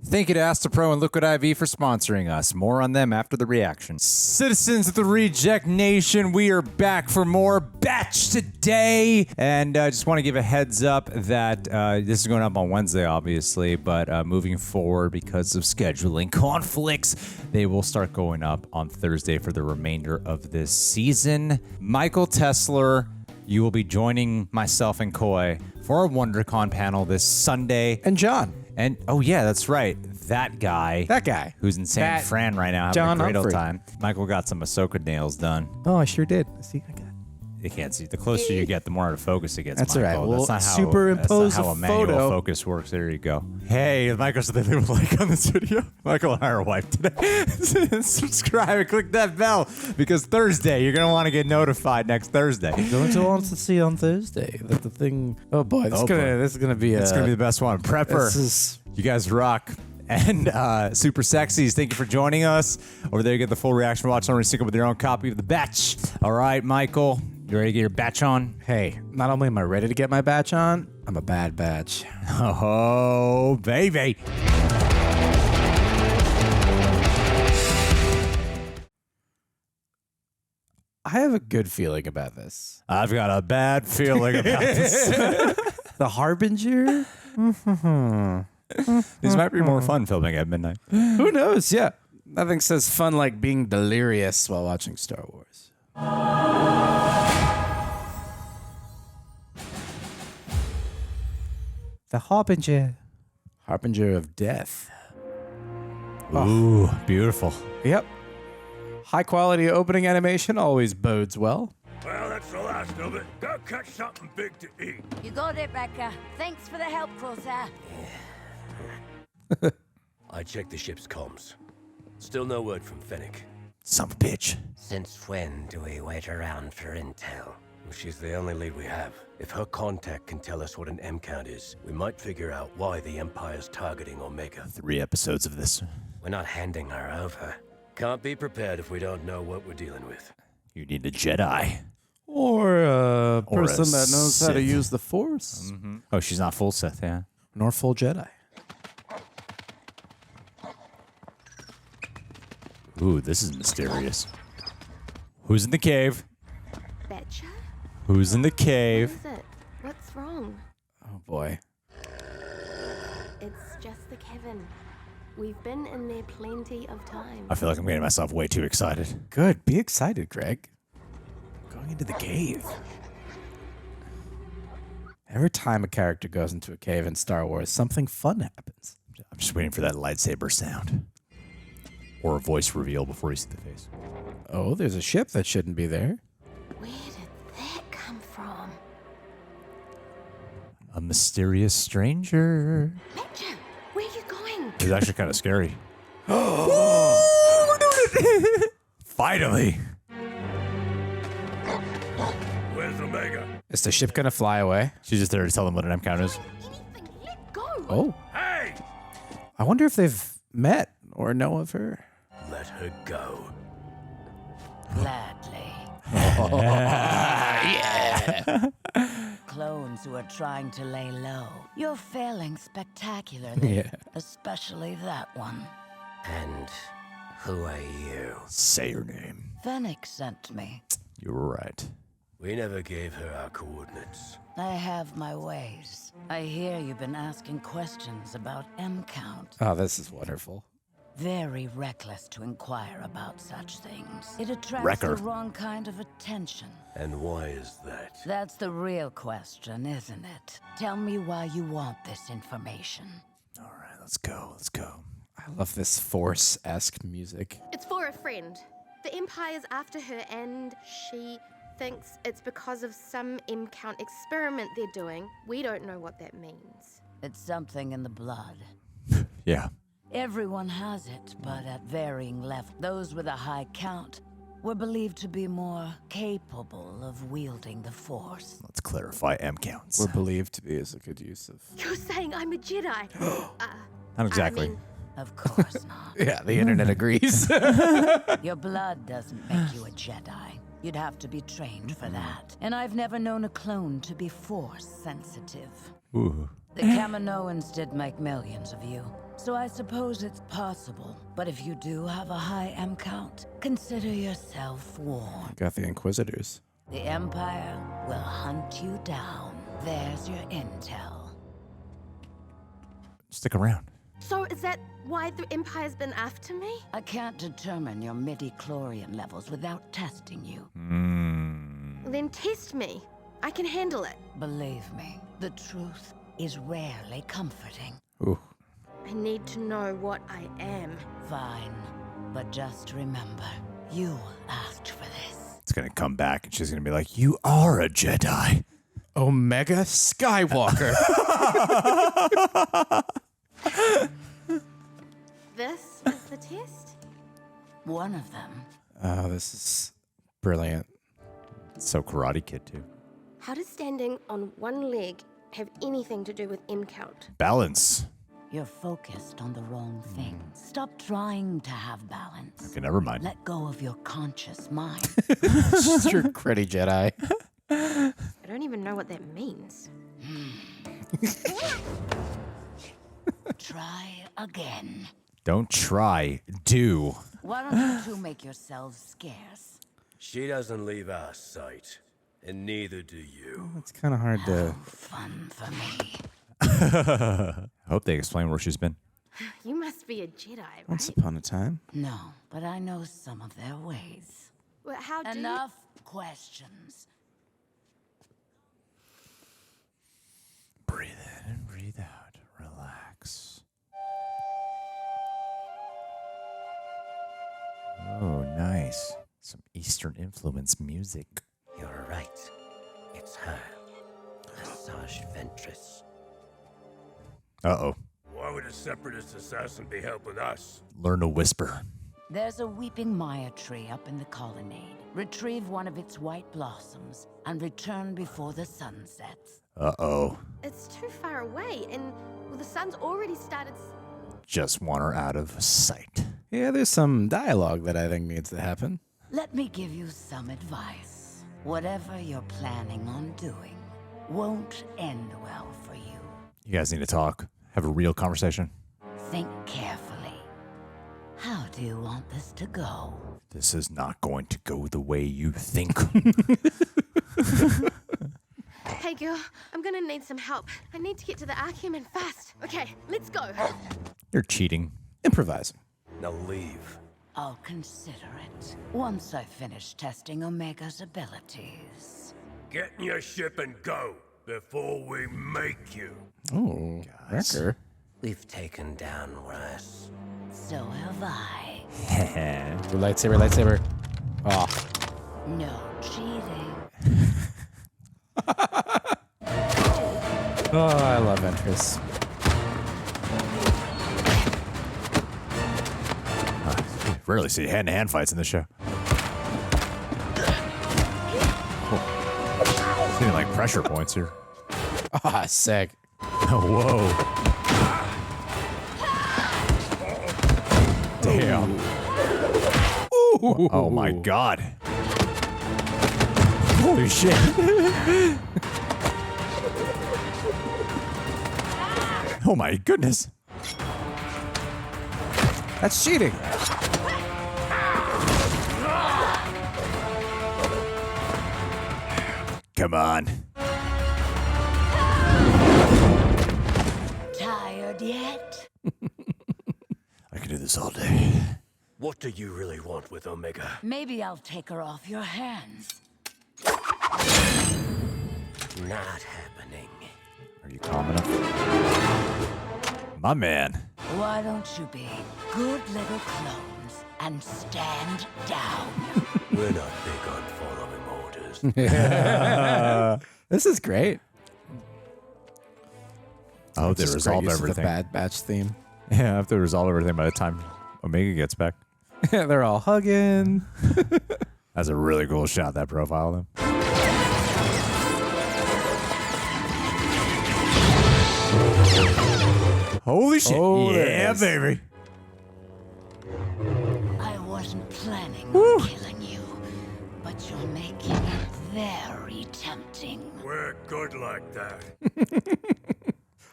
Thank you to Astepro and Liquid IV for sponsoring us. More on them after the reaction. Citizens of the Reject Nation, we are back for more Batch today. And I just want to give a heads up that this is going up on Wednesday, obviously, but moving forward, because of scheduling conflicts, they will start going up on Thursday for the remainder of this season. Michael Tesler, you will be joining myself and Coy for our WonderCon panel this Sunday. And John. And, oh yeah, that's right. That guy. Who's in San Fran right now having John a great old Humphrey. time. Michael got some Ahsoka nails done. Oh, I sure did. See, I got. You can't see. The closer you get, the more out of focus it gets, That's Michael. all right. We'll That's not how, superimpose that's not how a a manual photo. focus works. There you go. Hey, Michael said they leave a like on this video. Michael and I are wiped today. Subscribe and click that bell, because Thursday, you're going to want to get notified next Thursday. Going to want to see on Thursday that the thing. Oh boy, this is gonna be. It's going to be the best one. Prepper. You guys rock. And Super Sexies, thank you for joining us. Over there, you get the full reaction watch on sync up with your own copy of the batch. All right, Michael, you ready to get your batch on? Hey, not only am I ready to get my batch on, I'm a bad batch. Oh, baby. I have a good feeling about this. I've got a bad feeling about this. The Harbinger? These might be more fun filming at midnight. Who knows? Yeah. Nothing says fun like being delirious while watching Star Wars. The Harbinger. Harbinger of death. Ooh, beautiful. Yep. High quality opening animation always bodes well. Well, that's the last of it. Go catch something big to eat. You got it, Becca. Thanks for the help, Crosshair. I checked the ship's comms. Still no word from Fennec. Son of a bitch. Since when do we wait around for intel? Well, she's the only lead we have. If her contact can tell us what an M count is, we might figure out why the Empire's targeting Omega. 3 episodes of this. We're not handing her over. Can't be prepared if we don't know what we're dealing with. You need a Jedi. Or a Or a person that knows how to Sith. use the Force. Oh, she's not full Sith, yeah. Nor full Jedi. Ooh, this is mysterious. Who's in the cave? Betcha? Who's in the What cave? is it? What's wrong? Oh boy. It's just the Kevin. We've been in there plenty of times. I feel like I'm getting myself way too excited. Good. Be excited, Greg. Going into the cave. Every time a character goes into a cave in Star Wars, something fun happens. I'm just waiting for that lightsaber sound. Or a voice reveal before you see the face. Oh, there's a ship that shouldn't be there. Where did that come from? A mysterious stranger. Betcha! Where are you going? It's actually kind of scary. Finally. Where's Omega? Is the ship gonna fly away? She's just there to tell them what an M count is. Anything, let go! Oh. Hey! I wonder if they've met or know of her. Let her go. Gladly. Clones who are trying to lay low. You're failing spectacularly. Yeah. Especially that one. And who are you? Say her name. Fennec sent me. You were right. We never gave her our coordinates. I have my ways. I hear you've been asking questions about M count. Oh, this is wonderful. Very reckless to inquire about such things. It attracts Wrecker. the wrong kind of attention. And why is that? That's the real question, isn't it? Tell me why you want this information. All right, let's go. Let's go. I love this Force-esque music. It's for a friend. The Empire's after her and she thinks it's because of some M count experiment they're doing. We don't know what that means. It's something in the blood. Yeah. Everyone has it, but at varying levels. Those with a high count were believed to be more capable of wielding the Force. Let's clarify M counts. We're believed to be as a good use of... You're saying I'm a Jedi? Not exactly. I mean, Of course not. Yeah, the internet agrees. Your blood doesn't make you a Jedi. You'd have to be trained for that. And I've never known a clone to be Force sensitive. Ooh. The Kaminoans did make millions of you. So I suppose it's possible. But if you do have a high M count, consider yourself warned. Got the Inquisitors. The Empire will hunt you down. There's your intel. Stick around. So is that why the Empire's been after me? I can't determine your midi-chlorian levels without testing you. Well, then test me. I can handle it. Believe me, the truth is rarely comforting. Ooh. I need to know what I am. Fine, but just remember, you asked for this. It's gonna come back and she's gonna be like, "You are a Jedi." Omega Skywalker. This is the test? One of them. Oh, this is brilliant. So Karate Kid too. How does standing on one leg have anything to do with M count? Balance. You're focused on the wrong thing. Stop trying to have balance. Okay, never mind. Let go of your conscious mind. You're a gritty Jedi. I don't even know what that means. Try again. Don't try. Do. Why don't you two make yourselves scarce? She doesn't leave our sight, and neither do you. It's kind of hard to... Fun for me. I hope they explain where she's been. You must be a Jedi, right? Once upon a time. No, but I know some of their ways. Well, how do Enough questions. Breathe in and breathe out. Relax. Oh, nice. Some Eastern influence music. You're right. It's her. Asaj Ventress. Uh-oh. Why would a separatist assassin be helping us? Learn to whisper. There's a weeping Maya tree up in the colonnade. Retrieve one of its white blossoms and return before the sun sets. Uh-oh. It's too far away, and well, the sun's already started. Just want her out of sight. Yeah, there's some dialogue that I think needs to happen. Let me give you some advice. Whatever you're planning on doing won't end well for you. You guys need to talk. Have a real conversation. Think carefully. How do you want this to go? This is not going to go the way you think. Hey girl, I'm gonna need some help. I need to get to the Archeum fast. Okay, let's go. You're cheating. Improvising. Now leave. I'll consider it once I finish testing Omega's abilities. Get in your ship and go before we make you. Oh, Wrecker. We've taken down worse. So have I. Lightsaber, lightsaber. Oh. No cheating. Oh, I love Ventress. Rarely see hand-to-hand fights in this show. Seeing like pressure points here. Ah, sick. Whoa. Damn. Ooh. Oh my god. Holy shit. Oh my goodness. That's cheating. Come on. Tired yet? I can do this all day. What do you really want with Omega? Maybe I'll take her off your hands. Not happening. Are you calm enough? My man. Why don't you be good little clones and stand down? We're not big on following orders. This is great. I hope they Just resolve great use of everything. The Bad Batch theme. Yeah, I have to resolve everything by the time Omega gets back. They're all hugging. That's a really cool shot, that profile of them. Holy shit. Oh, there yeah, it is. baby. I wasn't planning on killing you, but you're making it very tempting. We're good like that.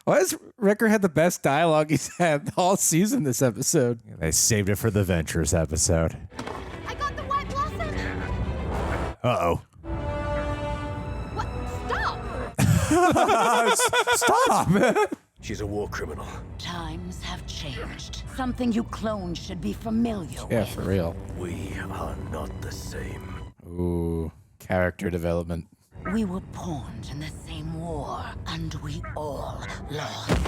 Why has Wrecker had the best dialogue he's had all season this episode? They saved it for the Ventress episode. I got the white blossom! Uh-oh. What? Stop! Stop! She's a war criminal. Times have changed. Something you clones should be familiar Yeah, with. for real. We are not the same. Ooh, character development. We were pawned in the same war, and we all lost.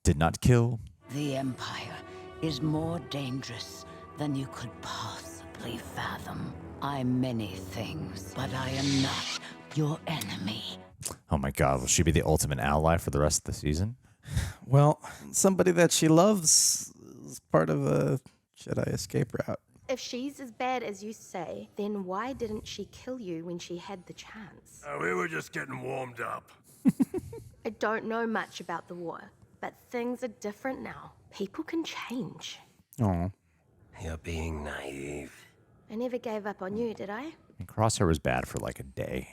Did not kill. The Empire is more dangerous than you could possibly fathom. I'm many things, but I am not your enemy. Oh my god, will she be the ultimate ally for the rest of the season? Well, somebody that she loves is part of a Jedi escape route. If she's as bad as you say, then why didn't she kill you when she had the chance? We were just getting warmed up. I don't know much about the war, but things are different now. People can change. Oh, You're being naive. I never gave up on you, did I? And Crosshair was bad for like a day.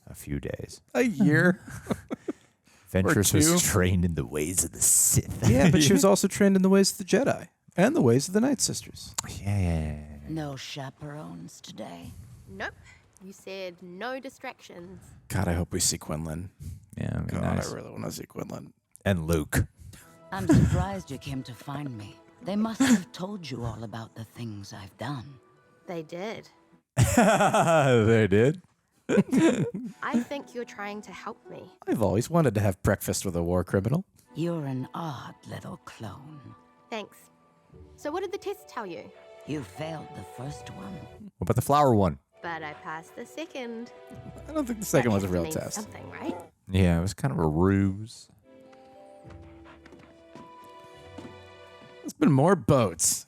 A few days. a year. Ventress two. was trained in the ways of the Sith. Yeah, but she was also trained in the ways of the Jedi and the ways of the Night Sisters. Yeah. No chaperones today. Nope. You said no distractions. God, I hope we see Quinlan. Yeah, it'd be God, nice. I really want to see Quinlan. And Luke. I'm surprised you came to find me. They must have told you all about the things I've done. They did. They did. I think you're trying to help me. I've always wanted to have breakfast with a war criminal. You're an odd little clone. Thanks. So what did the test tell you? You failed the first one. What about the flower one? But I passed the second. I don't think the second was a That real means test. Something, right? Yeah, it was kind of a ruse. There's been more boats.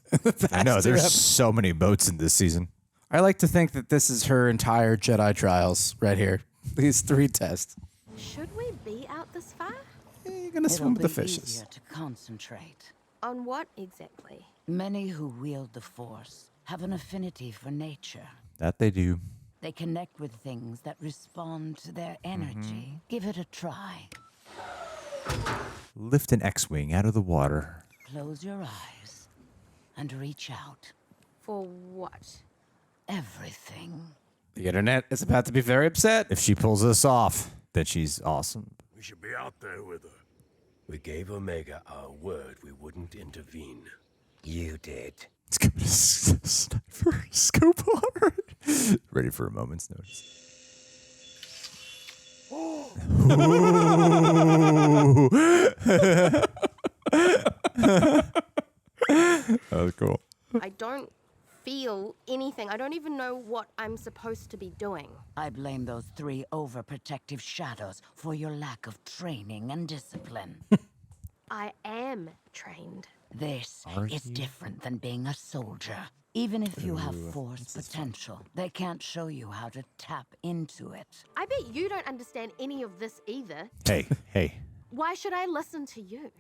I know, there's so many boats in this season. I like to think that this is her entire Jedi trials right here. These 3 tests. Should we be out this far? You're going to swim with It'll the be fishes. easier to concentrate. On what exactly? Many who wield the Force have an affinity for nature. That they do. They connect with things that respond to their energy. Give it a try. Lift an X-Wing out of the water. Close your eyes and reach out. For what? Everything. The internet is about to be very upset. If she pulls this off, then she's awesome. We should be out there with her. We gave Omega our word we wouldn't intervene. You did. It's going to sniper scope on her. Ready for a moment's notice. That was cool. I don't feel anything. I don't even know what I'm supposed to be doing. I blame those 3 overprotective shadows for your lack of training and discipline. I am trained. This Are is you? different than being a soldier. Even if you have Force potential, they can't show you how to tap into it. I bet you don't understand any of this either. Hey, Why should I listen to you?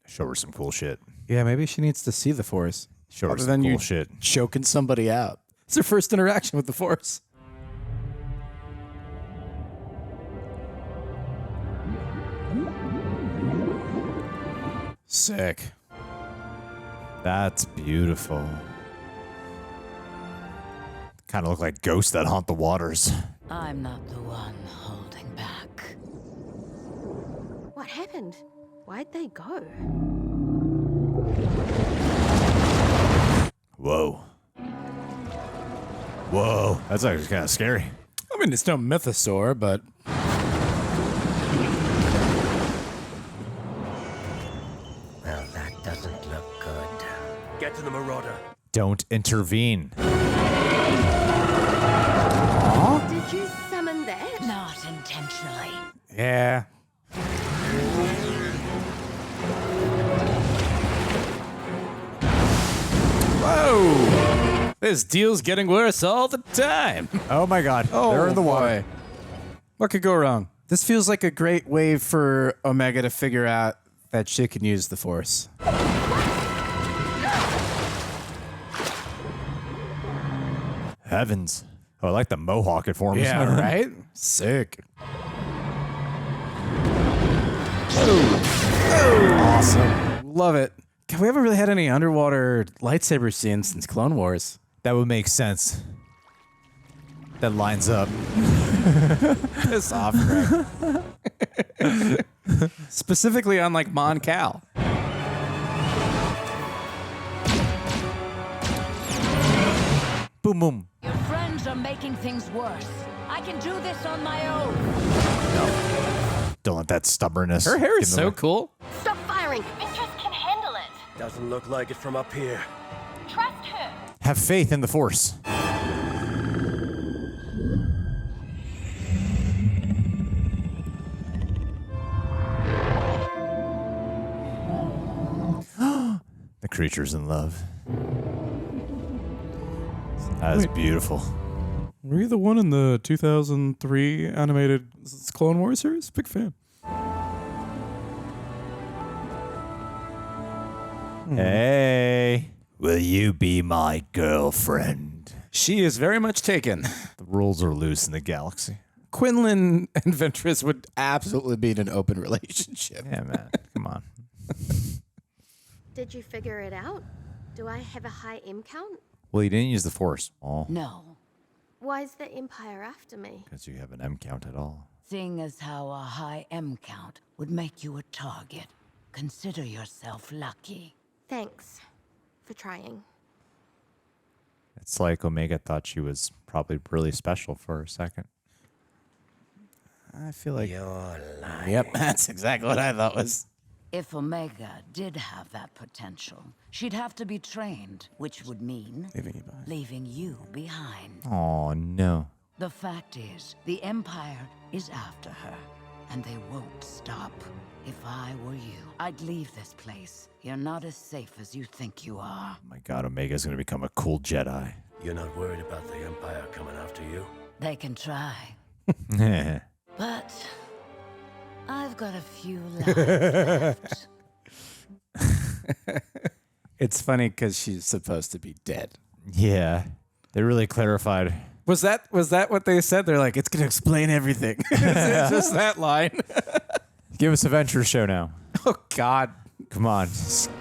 show her some cool shit. Yeah, maybe she needs to see the Force. Show her Other some than cool you shit. choking somebody out. It's her first interaction with the Force. Sick. That's beautiful. Kind of look like ghosts that haunt the waters. I'm not the one holding back. What happened? Why'd they go? Whoa. Whoa. That's actually kind of scary. I mean, it's no mythosaur, but Well, that doesn't look good. Get to the Marauder. Don't intervene. Did you summon that? Not intentionally. yeah. Whoa! This deal's getting worse all the time. Oh my god. They're in the water. boy. What could go wrong? This feels like a great way for Omega to figure out that she can use the Force. Heavens. Oh, I like the mohawk it forms. Yeah, right? Sick. Awesome. Love it. God, we haven't really had any underwater lightsaber scenes since Clone Wars. That would make sense. That lines up. Piss off, Greg. Specifically on like Mon Cal. Boom, boom. Your friends are making things worse. I can do this on my own. Don't let that stubbornness. Her hair is get in the so way. cool. Stop firing! Ventress can handle it. Doesn't look like it from up here. Trust her. Have faith in the Force. The creature's in love. That is beautiful. Were you the one in the 2003 animated Clone Wars series? Big fan. Hey, will you be my girlfriend? She is very much taken. The rules are loose in the galaxy. Quinlan and Ventress would absolutely be in an open relationship. Yeah, man. Come on. Did you figure it out? Do I have a high M count? Well, you didn't use the Force. Oh, No. Why is the Empire after me? because you have an M count at all. Seeing as how a high M count would make you a target, consider yourself lucky. Thanks for trying. It's like Omega thought she was probably really special for a second. I feel like... You're lying. Yep, that's exactly what I thought was... If Omega did have that potential, she'd have to be trained, which would mean leaving you behind. Oh, no. The fact is, the Empire is after her, and they won't stop. If I were you, I'd leave this place. You're not as safe as you think you are. Oh my God, Omega's going to become a cool Jedi. You're not worried about the Empire coming after you? They can try, but I've got a few lives left. It's funny because she's supposed to be dead. Yeah. They really clarified. Was that what they said? They're like, it's going to explain everything. It's just that line. Give us a Venture show now. Oh, God. Come on.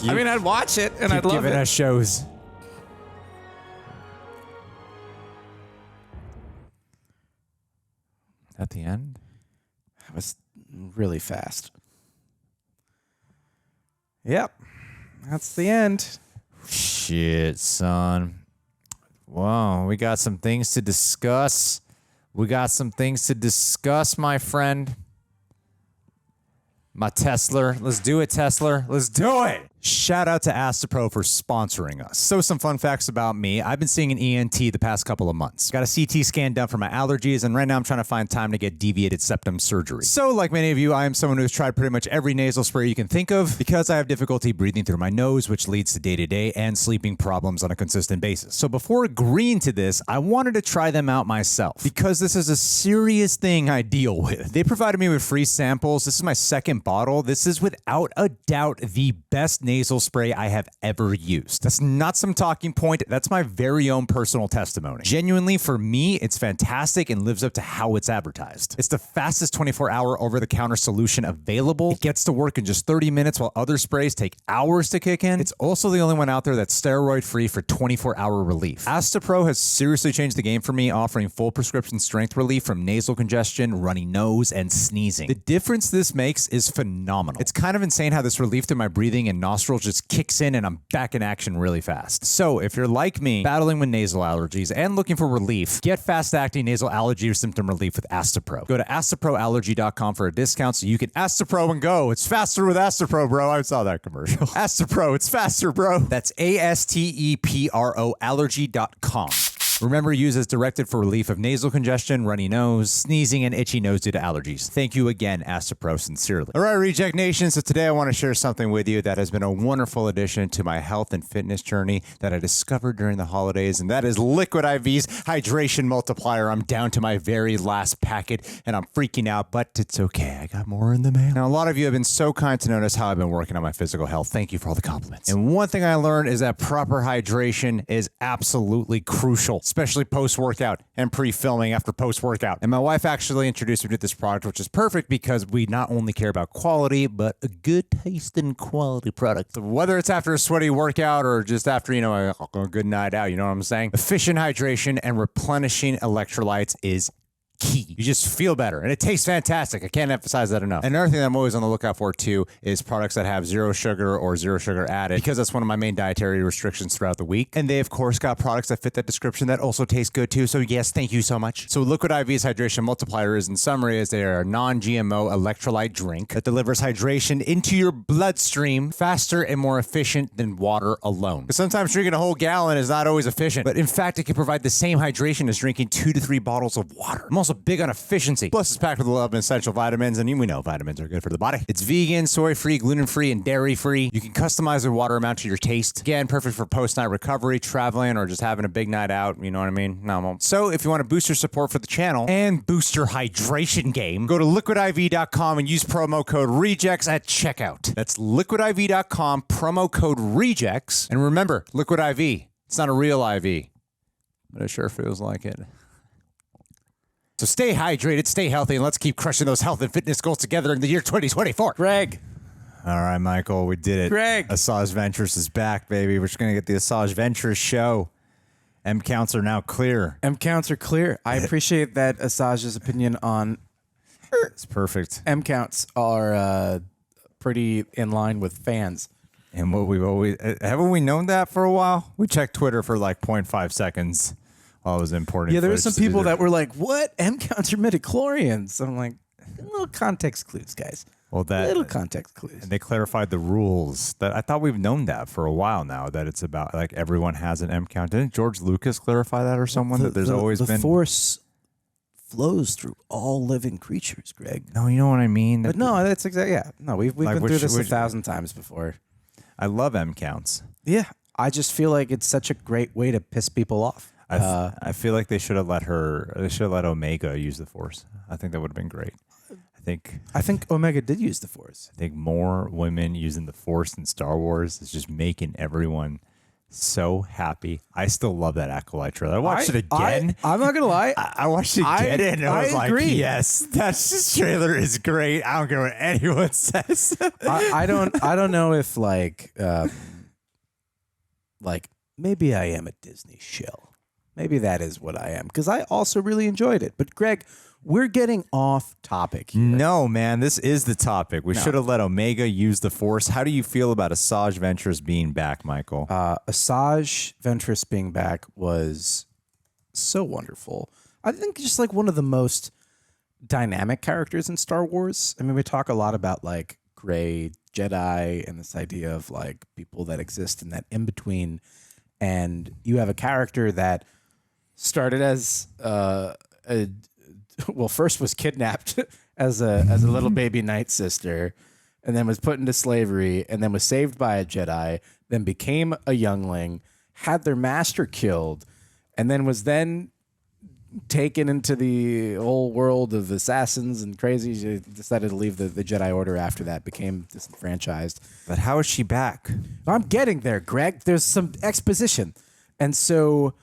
I mean, I'd watch it, and I'd keep love giving it. us shows. At the end? That was really fast. Yep. That's the end. Shit, son. Wow, we got some things to discuss. We got some things to discuss, my friend. My Tesla. Let's do it, Tesla. Let's do it. Shout out to Astepro for sponsoring us. So some fun facts about me. I've been seeing an ENT the past couple of months. Got a CT scan done for my allergies, and right now I'm trying to find time to get deviated septum surgery. So like many of you, I am someone who's tried pretty much every nasal spray you can think of because I have difficulty breathing through my nose, which leads to day-to-day and sleeping problems on a consistent basis. So before agreeing to this, I wanted to try them out myself because this is a serious thing I deal with. They provided me with free samples. This is my second bottle. This is without a doubt the best nasal spray I have ever used. That's not some talking point. That's my very own personal testimony. Genuinely, for me, it's fantastic and lives up to how it's advertised. It's the fastest 24-hour over-the-counter solution available. It gets to work in just 30 minutes while other sprays take hours to kick in. It's also the only one out there that's steroid-free for 24-hour relief. Astepro has seriously changed the game for me, offering full prescription strength relief from nasal congestion, runny nose, and sneezing. The difference this makes is phenomenal. It's kind of insane how this relief through my breathing and nostrils just kicks in and I'm back in action really fast. So if you're like me, battling with nasal allergies and looking for relief, get fast-acting nasal allergy or symptom relief with Astepro. Go to asteproallergy.com for a discount so you can Astepro and go. It's faster with Astepro, bro. I saw that commercial. Astepro, it's faster, bro. That's ASTEPRO allergy.com. Remember, use as directed for relief of nasal congestion, runny nose, sneezing, and itchy nose due to allergies. Thank you again, Astepro, sincerely. All right, Reject Nation, so today I want to share something with you that has been a wonderful addition to my health and fitness journey that I discovered during the holidays, and that is Liquid IV's Hydration Multiplier. I'm down to my very last packet, and I'm freaking out, but it's okay. I got more in the mail. Now, a lot of you have been so kind to notice how I've been working on my physical health. Thank you for all the compliments. And one thing I learned is that proper hydration is absolutely crucial. especially post-workout and pre-filming after post-workout. And my wife actually introduced me to this product, which is perfect because we not only care about quality, but a good taste and quality product. So whether it's after a sweaty workout or just after, a good night out, you know what I'm saying? Efficient hydration and replenishing electrolytes is key. You just feel better and it tastes fantastic. I can't emphasize that enough. Another thing that I'm always on the lookout for too is products that have zero sugar or zero sugar added, because that's one of my main dietary restrictions throughout the week. And they of course got products that fit that description that also taste good too. So yes, thank you so much. So Liquid IV's hydration multiplier is, in summary, is they are a non-GMO electrolyte drink that delivers hydration into your bloodstream faster and more efficient than water alone. Because sometimes drinking a whole gallon is not always efficient, but in fact it can provide the same hydration as drinking 2 to 3 bottles of water. I'm also big on efficiency. Plus, it's packed with 11 essential vitamins, and we know vitamins are good for the body. It's vegan, soy-free, gluten-free, and dairy-free. You can customize the water amount to your taste. Again, perfect for post-night recovery, traveling, or just having a big night out. You know what I mean? No. So, if you want to boost your support for the channel and boost your hydration game, go to liquidiv.com and use promo code REJECTS at checkout. That's liquidiv.com, promo code REJECTS. And remember, Liquid IV, it's not a real IV, but it sure feels like it. So stay hydrated, stay healthy, and let's keep crushing those health and fitness goals together in the year 2024. Greg. All right, Michael, we did it. Greg. Asaj Ventress is back, baby. We're just going to get the Asaj Ventress show. M counts are now clear. M counts are clear. I appreciate that Asaj's opinion on It's perfect. M counts are pretty in line with fans. And what we've always... haven't we known that for a while? We checked Twitter for like 0.5 seconds. While I was importing. Yeah, there were some people that were like, "What? M counts are midichlorians?" I'm like, little context clues, guys. Well, little context clues. And they clarified the rules. That I thought we've known that for a while now. That it's about like everyone has an M count. Didn't George Lucas clarify that or someone? That there's always been the Force flows through all living creatures, Greg. No, you know what I mean. But no, that's exactly No, we've like been through this 1,000 times before. I love M counts. Yeah, I just feel like it's such a great way to piss people off. I feel like they should have let Omega use the Force. I think that would have been great. I think Omega did use the Force. I think more women using the Force in Star Wars is just making everyone so happy. I still love that Acolyte trailer. I watched it again. I'm not gonna lie. I watched it again and I was agree. like, yes, this trailer is great. I don't care what anyone says. I don't know if like maybe I am a Disney shill. Maybe that is what I am, because I also really enjoyed it. But Greg, we're getting off topic here. No, man, this is the topic. We should have let Omega use the Force. How do you feel about Asaj Ventress being back, Michael? Asaj Ventress being back was so wonderful. I think just like one of the most dynamic characters in Star Wars. I mean, we talk a lot about like gray Jedi and this idea of like people that exist in that in-between. And you have a character that started as first was kidnapped as a little baby night sister, and then was put into slavery, and then was saved by a Jedi, then became a youngling, had their master killed, and then was taken into the whole world of assassins and crazy. She decided to leave the Jedi Order after that, became disenfranchised. But how is she back? I'm getting there, Greg. There's some exposition. And so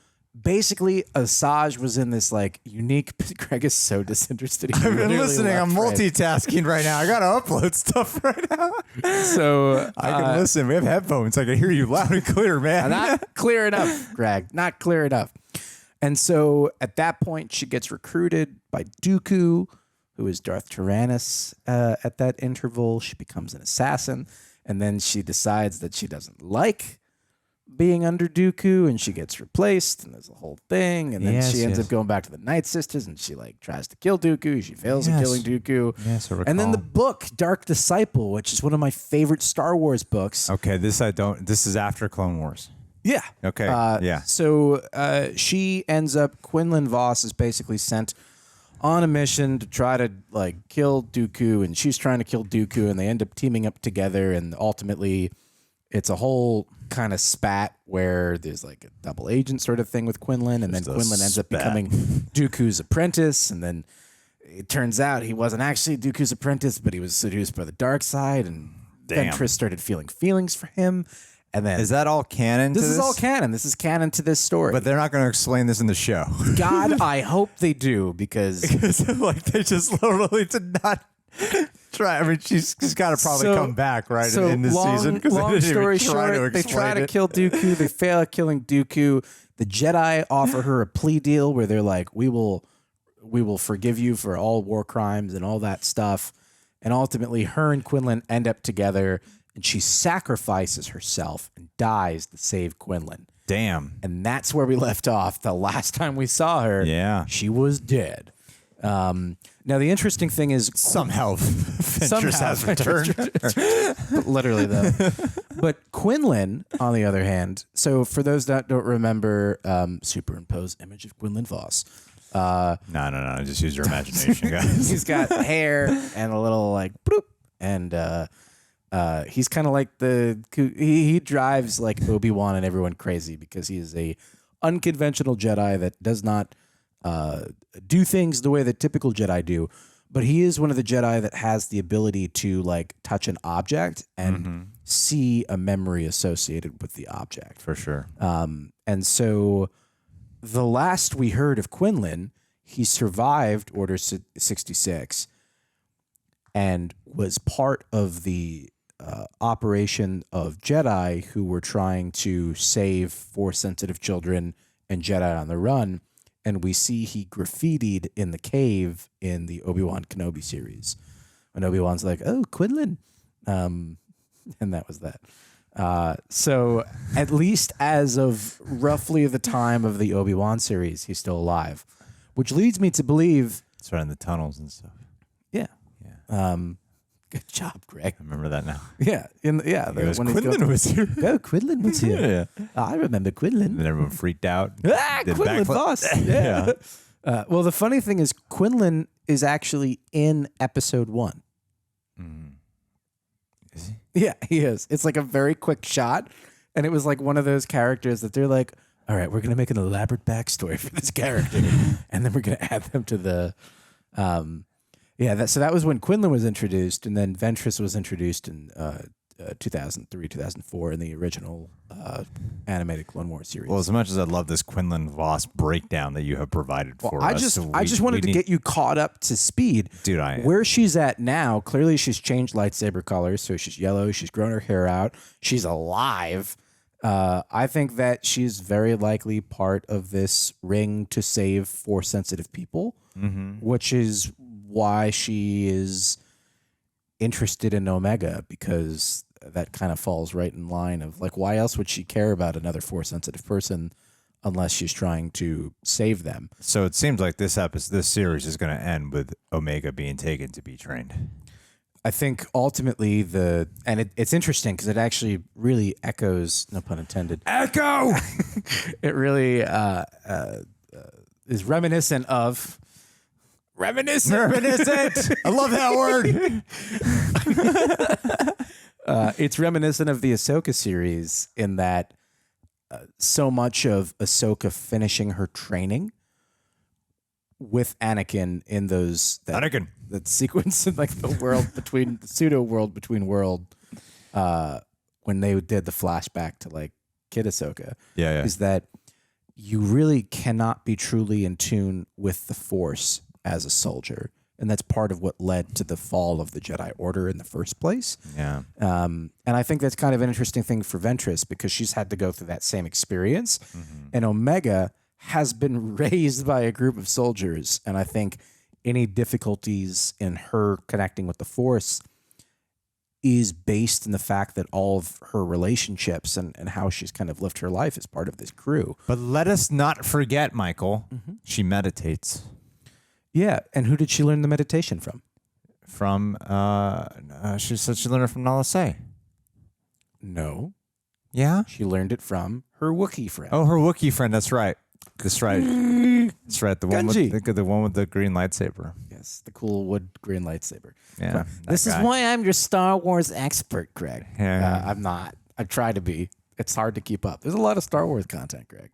basically Asaj was in this like unique... Greg is so disinterested. I've been listening. I'm multitasking right now. I got to upload stuff right now. So I can listen. We have headphones. I can hear you loud and clear, man. Not clear enough, Greg. Not clear enough. And so at that point, she gets recruited by Dooku, who is Darth Tyrannus. At that interval, she becomes an assassin. And then she decides that she doesn't like being under Dooku, and she gets replaced, and there's a whole thing. And then she ends up going back to the Night Sisters, and she like tries to kill Dooku. She fails at killing Dooku. Yes, I recall. And then the book Dark Disciple, which is one of my favorite Star Wars books. Okay, this is after Clone Wars. Yeah. Okay. Yeah. So she ends up, Quinlan Voss is basically sent on a mission to try to like kill Dooku, and she's trying to kill Dooku, and they end up teaming up together, and ultimately it's a whole kind of spat where there's like a double agent sort of thing with Quinlan, and then Quinlan ends up becoming Dooku's apprentice, and then it turns out he wasn't actually Dooku's apprentice, but he was seduced by the dark side, and Ventress started feeling feelings for him. And then Is that all canon to this this? is all canon. This is canon to this story. But they're not going to explain this in the show. God, I hope they do because like they just literally did not try. I mean, she's got to probably come back right in this season because they long didn't story even try to short, they try explain to it. kill Dooku. They fail at killing Dooku. The Jedi offer her a plea deal where they're like, "We will forgive you for all war crimes and all that stuff." And ultimately, her and Quinlan end up together, and she sacrifices herself and dies to save Quinlan. Damn. And that's where we left off. The last time we saw her, Yeah. she was dead. Now, the interesting thing is Somehow Ventress has returned. literally, though. But Quinlan, on the other hand, so for those that don't remember, superimpose image of Quinlan Voss. No. Just use your imagination, guys. He's got hair and a little like bloop, and he's kind of like he drives like Obi-Wan and everyone crazy because he is a unconventional Jedi that does not do things the way that typical Jedi do, but he is one of the Jedi that has the ability to like touch an object and see a memory associated with the object. For sure. And so the last we heard of Quinlan, he survived Order 66 and was part of the operation of Jedi who were trying to save Force-sensitive children and Jedi on the run. And we see he graffitied in the cave in the Obi-Wan Kenobi series. When Obi-Wan's like, "Oh, Quinlan." And that was that. So at least as of roughly the time of the Obi-Wan series, he's still alive, which leads me to believe. It's right in the tunnels and stuff. Yeah. Yeah. Good job, Greg. I remember that now. Yeah. Quinlan was here. Oh, Quinlan was here. Yeah. I remember Quinlan. And then everyone freaked out. Did Quinlan backflip. Voss. Yeah. Well, the funny thing is Quinlan is actually in episode 1. Is he? Yeah, he is. It's like a very quick shot. And it was like one of those characters that they're like, all right, we're going to make an elaborate backstory for this character. And then we're going to add them to the... so that was when Quinlan was introduced. And then Ventress was introduced in 2003, 2004 in the original animated Clone Wars series. Well, as much as I love this Quinlan Voss breakdown that you have provided for us. I just wanted to get you caught up to speed. Dude, where she's at now, clearly she's changed lightsaber colors, so she's yellow, she's grown her hair out, she's alive. I think that she's very likely part of this ring to save Force-sensitive people, which is why she is interested in Omega, because that kind of falls right in line of like, why else would she care about another Force-sensitive person unless she's trying to save them? So it seems like this series is going to end with Omega being taken to be trained. I think ultimately it's interesting because it actually really echoes, no pun intended. Echo! It really is reminiscent of. Reminiscent! I love that word! It's reminiscent of the Ahsoka series in that so much of Ahsoka finishing her training with Anakin in that sequence in like the pseudo world between world when they did the flashback to like Kid Ahsoka is that you really cannot be truly in tune with the Force as a soldier. And that's part of what led to the fall of the Jedi Order in the first place. Yeah. And I think that's kind of an interesting thing for Ventress because she's had to go through that same experience. And Omega has been raised by a group of soldiers. And I think any difficulties in her connecting with the Force is based in the fact that all of her relationships and how she's kind of lived her life as part of this crew. But let us not forget, Michael, she meditates. Yeah, and who did she learn the meditation from? From, she said she learned it from Nala Se. No. Yeah? She learned it from her Wookiee friend. Oh, her Wookiee friend, that's right. That's right. That's right. The one with the green lightsaber. Yes, the cool wood green lightsaber. Yeah. This is why I'm your Star Wars expert, Greg. Yeah. I'm not. I try to be. It's hard to keep up. There's a lot of Star Wars content, Greg.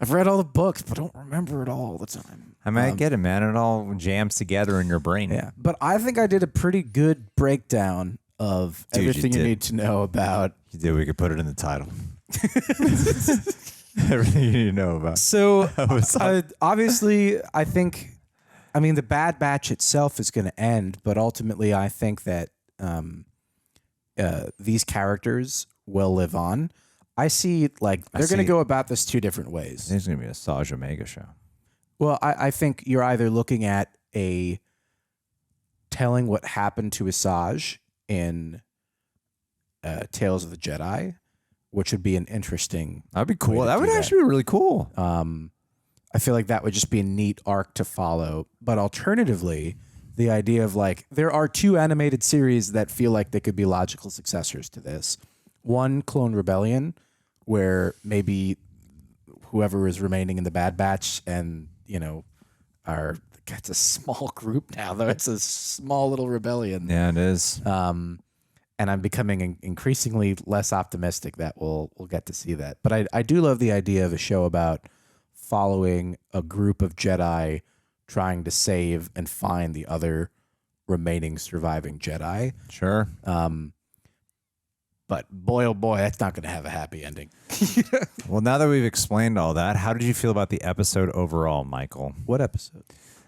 I've read all the books, but don't remember it all the time. I mean, I get it, man. It all jams together in your brain. Yeah, but I think I did a pretty good breakdown of Dude, you everything you did. need to know about. You did. We could put it in the title. Everything you need to know about. So obviously, I think, I mean, the Bad Batch itself is going to end, but ultimately, I think that these characters will live on. I see, like, they're going to go about this two different ways. There's going to be a Asaj Omega show. Well, I think you're either looking at telling what happened to Asajj in Tales of the Jedi, which would be an interesting. That'd be way cool. to That do would actually be really cool. I feel like that would just be a neat arc to follow. But alternatively, the idea of like there are two animated series that feel like they could be logical successors to this. One, Clone Rebellion, where maybe whoever is remaining in the Bad Batch and, you know, it's a small group now, though. It's a small little rebellion. Yeah, it is. And I'm becoming increasingly less optimistic that we'll get to see that. But I do love the idea of a show about following a group of Jedi trying to save and find the other remaining surviving Jedi. Sure. But boy, oh boy, that's not going to have a happy ending. Well, now that we've explained all that, how did you feel about the episode overall, Michael? What episode?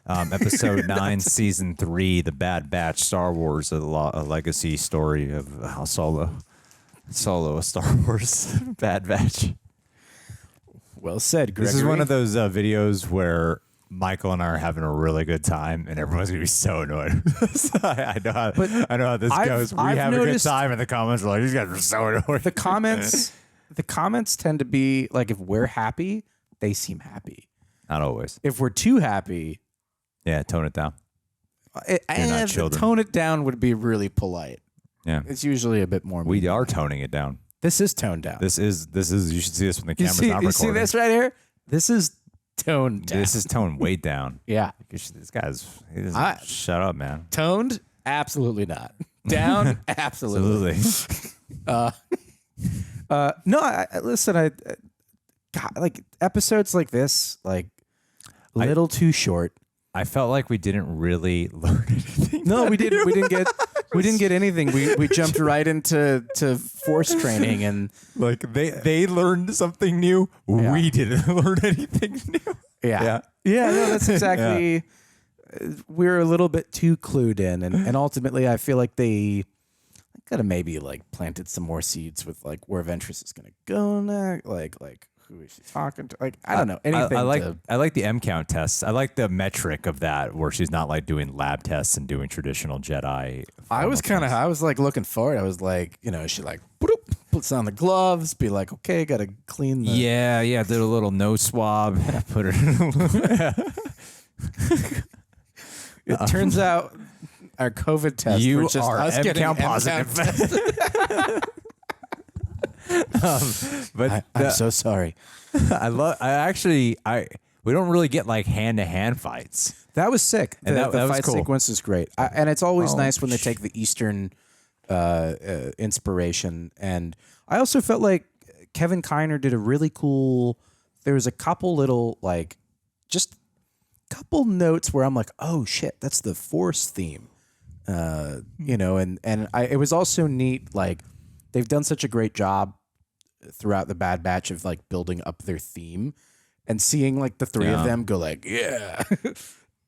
Episode 9, Season 3, The Bad Batch, Star Wars, a legacy story of how Solo, a Star Wars Bad Batch. Well said, Gregory. This is one of those videos where Michael and I are having a really good time, and everyone's gonna be so annoyed. I know how this goes. We have a good time, and the comments are like, "These guys are so annoyed." The comments tend to be like, if we're happy, they seem happy. Not always. If we're too happy, Yeah, tone it down. not children. Tone it down would be really polite. Yeah, It's usually a bit more. we are toning it down. This is toned down. This is. You should see this when the you camera's not recording. you see this right here? This is toned down. This is toned way down. Yeah. This guy's. He doesn't shut up, man. Toned? Absolutely not. Down? Absolutely. No, listen, God, like episodes like this, like a little too short. I felt like we didn't really learn anything. No, we didn't. We didn't get anything. We jumped right into force training and Like they learned something new. Yeah. We didn't learn anything new. yeah. No, that's exactly. We're a little bit too clued in, and ultimately, I feel like they could have maybe like planted some more seeds with like where Ventress is gonna go next, like who is she talking to? Like I don't know anything. I like the M count tests. I like the metric of that, where she's not like doing lab tests and doing traditional Jedi. I was like looking forward. I was like, you know, she like puts on the gloves, be like, okay, gotta clean the Yeah. Did a little nose swab. Put her. It turns out our COVID test You were just are us M getting count positive. But I'm so sorry. we don't really get like hand to hand fights. That was sick. And The that was fight cool. sequence is great. And it's always nice when they take the Eastern inspiration. And I also felt like Kevin Kiner did a really cool, there was a couple little like, just couple notes where I'm like, oh shit, that's the Force theme. You know, and it was also neat, like they've done such a great job throughout the Bad Batch of like building up their theme and seeing like the three of them go like, yeah.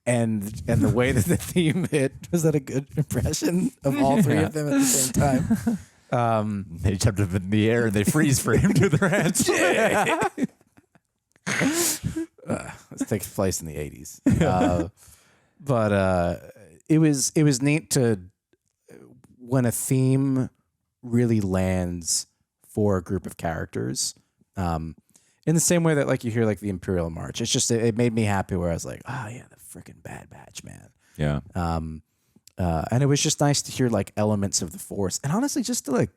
and the way that the theme hit, was that a good impression of all three of them at the same time? They jumped up in the air and they freeze framed with their hands. This takes place in the 80s. But it was neat to, when a theme really lands for a group of characters, in the same way that like you hear like the Imperial March. It's just, it made me happy where I was like, oh yeah, the freaking Bad Batch, man. Yeah. And it was just nice to hear like elements of the Force, and honestly just to like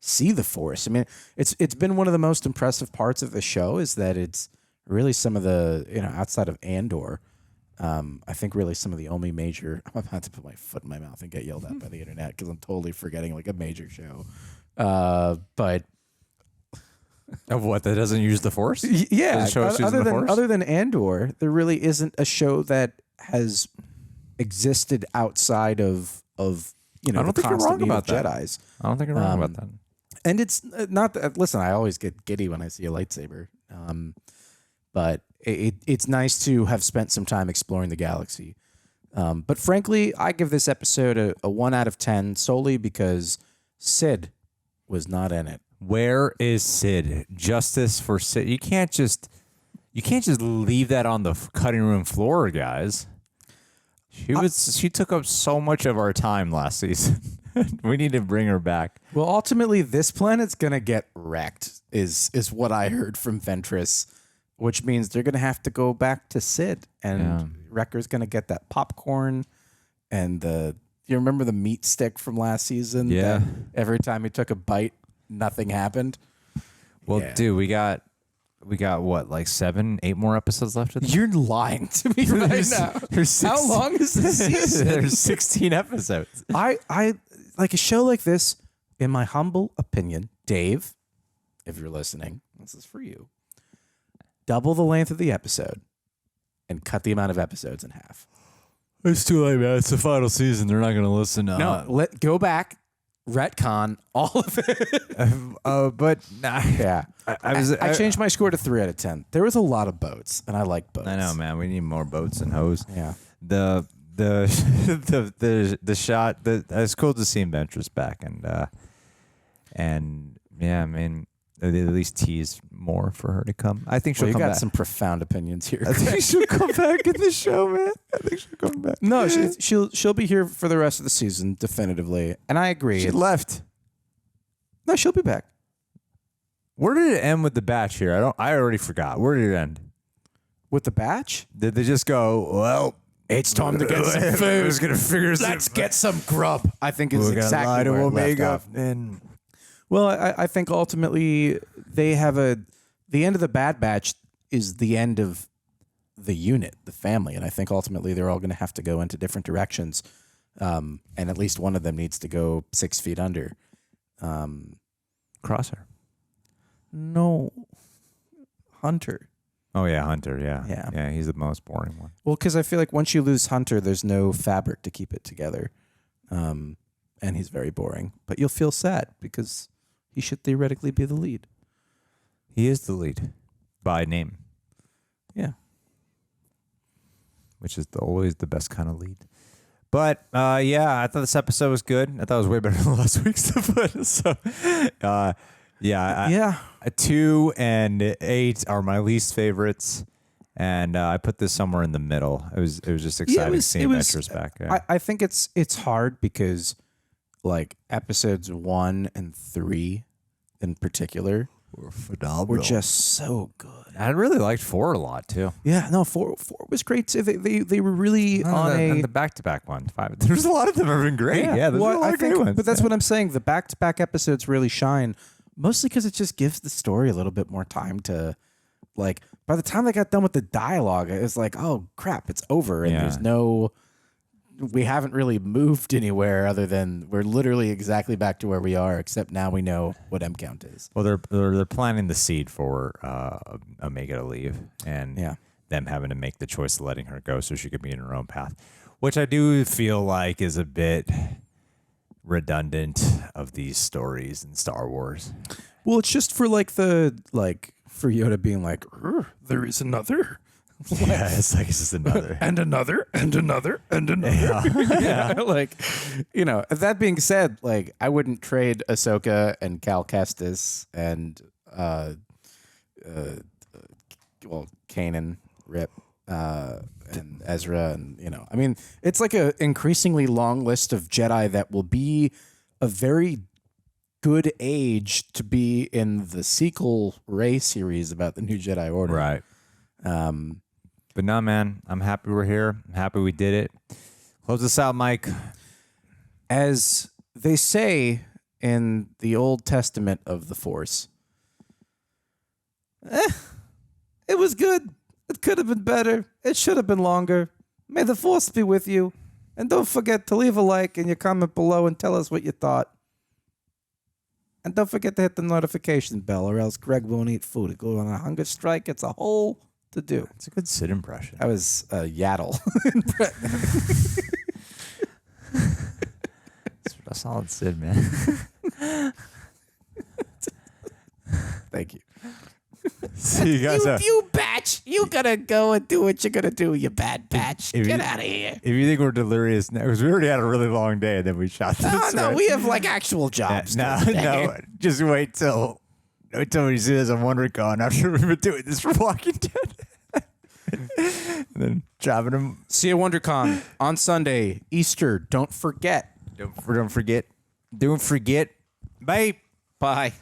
see the Force. I mean, it's been one of the most impressive parts of the show is that it's really some of the, you know, outside of Andor, I think really some of the only major, I'm about to put my foot in my mouth and get yelled at by the internet because I'm totally forgetting like a major show. But Of what, that doesn't use the Force? yeah, Does it show us using the Force? other than Andor, there really isn't a show that has existed outside of you know, I don't the think you're constant wrong need about of that. Jedis. I don't think you're wrong about that. And it's not that, listen, I always get giddy when I see a lightsaber. But it's nice to have spent some time exploring the galaxy. But frankly, I give this episode a 1 out of 10 solely because Sid was not in it. Where is Sid? Justice for Sid. You can't just leave that on the cutting room floor, guys. She took up so much of our time last season. We need to bring her back. Well, ultimately, this planet's gonna get wrecked. Is what I heard from Ventress, which means they're gonna have to go back to Sid, and Wrecker's gonna get that popcorn, and you remember the meat stick from last season? Yeah. That every time he took a bite, nothing happened. Well, Yeah. dude, we got what, like 7, 8 more episodes left of this? You're lying to me right now. How long is this season? There's 16 episodes. I like a show like this, in my humble opinion, Dave, if you're listening, this is for you. Double the length of the episode and cut the amount of episodes in half. It's too late, man. It's the final season. They're not going to listen. No, go back, retcon all of it. But nah. Yeah. I changed my score to 3 out of 10. There was a lot of boats, and I like boats. I know, man. We need more boats and hoes. Yeah. The shot. It's cool to see Ventress back, and yeah, I mean, they at least tease more for her to come. I think she'll You come got back. some profound opinions here. I think she'll come back in the show, man. I think she'll come back. No, she'll be here for the rest of the season, definitively. And I agree. She left. No, she'll be back. Where did it end with the batch here? I already forgot. Where did it end? With the batch? Did they just go, well, It's time to get some food. Who's gonna figure Let's get some grub. I think is We're gonna lie exactly to where it left Omega. off. And Well, I think ultimately they have the end of the Bad Batch is the end of the unit, the family, and I think ultimately they're all going to have to go into different directions, and at least one of them needs to go 6 feet under. Crosshair. No, Hunter. Oh yeah, Hunter. Yeah, Yeah. He's the most boring one. Well, because I feel like once you lose Hunter, there's no fabric to keep it together, and he's very boring. But you'll feel sad because he should theoretically be the lead. He is the lead by name, Yeah. which is always the best kind of lead. But yeah, I thought this episode was good. I thought it was way better than last week's. So Yeah. 2 and 8 are my least favorites, and I put this somewhere in the middle. It was just exciting seeing Ventress back. Yeah. I think it's hard because like episodes 1 and 3 in particular We're phenomenal. were just so good. I really liked 4 a lot too. Yeah, no, 4 was great too. They were really And the back-to-back one. 5. There's a lot of them have been great. Yeah, there's well, a lot I of great think, ones. but that's what I'm saying. The back-to-back episodes really shine, mostly because it just gives the story a little bit more time to, like, by the time they got done with the dialogue, it was like, oh crap, it's over, and Yeah. we haven't really moved anywhere other than we're literally exactly back to where we are, except now we know what M count is. Well, they're planting the seed for Omega to leave, and Yeah. them having to make the choice of letting her go so she could be in her own path, which I do feel like is a bit redundant of these stories in Star Wars. Well, it's just for for Yoda being like, there is another. Yeah, it's just another. And another, and another, and another. Yeah. That being said, like, I wouldn't trade Ahsoka and Cal Kestis and, Kanan, Rip, and Ezra. And, I mean, it's like a increasingly long list of Jedi that will be a very good age to be in the sequel Rey series about the new Jedi Order. Right. But no, man, I'm happy we're here. I'm happy we did it. Close this out, Mike. As they say in the Old Testament of the Force, it was good. It could have been better. It should have been longer. May the Force be with you. And don't forget to leave a like in your comment below and tell us what you thought. And don't forget to hit the notification bell or else Greg won't eat food. He'll go on a hunger strike. It's a whole to do. It's a good Sid impression. That was Yaddle. It's Solid Sid, man. Thank you. See you guys. You batch. You gotta go and do what you're gonna do, you bad batch. Get out of here. If you think we're delirious now, because we already had a really long day and then we shot this. No, we have like actual jobs. No. Just wait till we see this on WonderCon after we've been doing this for Walking Dead. And then dropping them. See you at WonderCon on Sunday, Easter. Don't forget. Don't forget. Don't forget. Bye. Bye.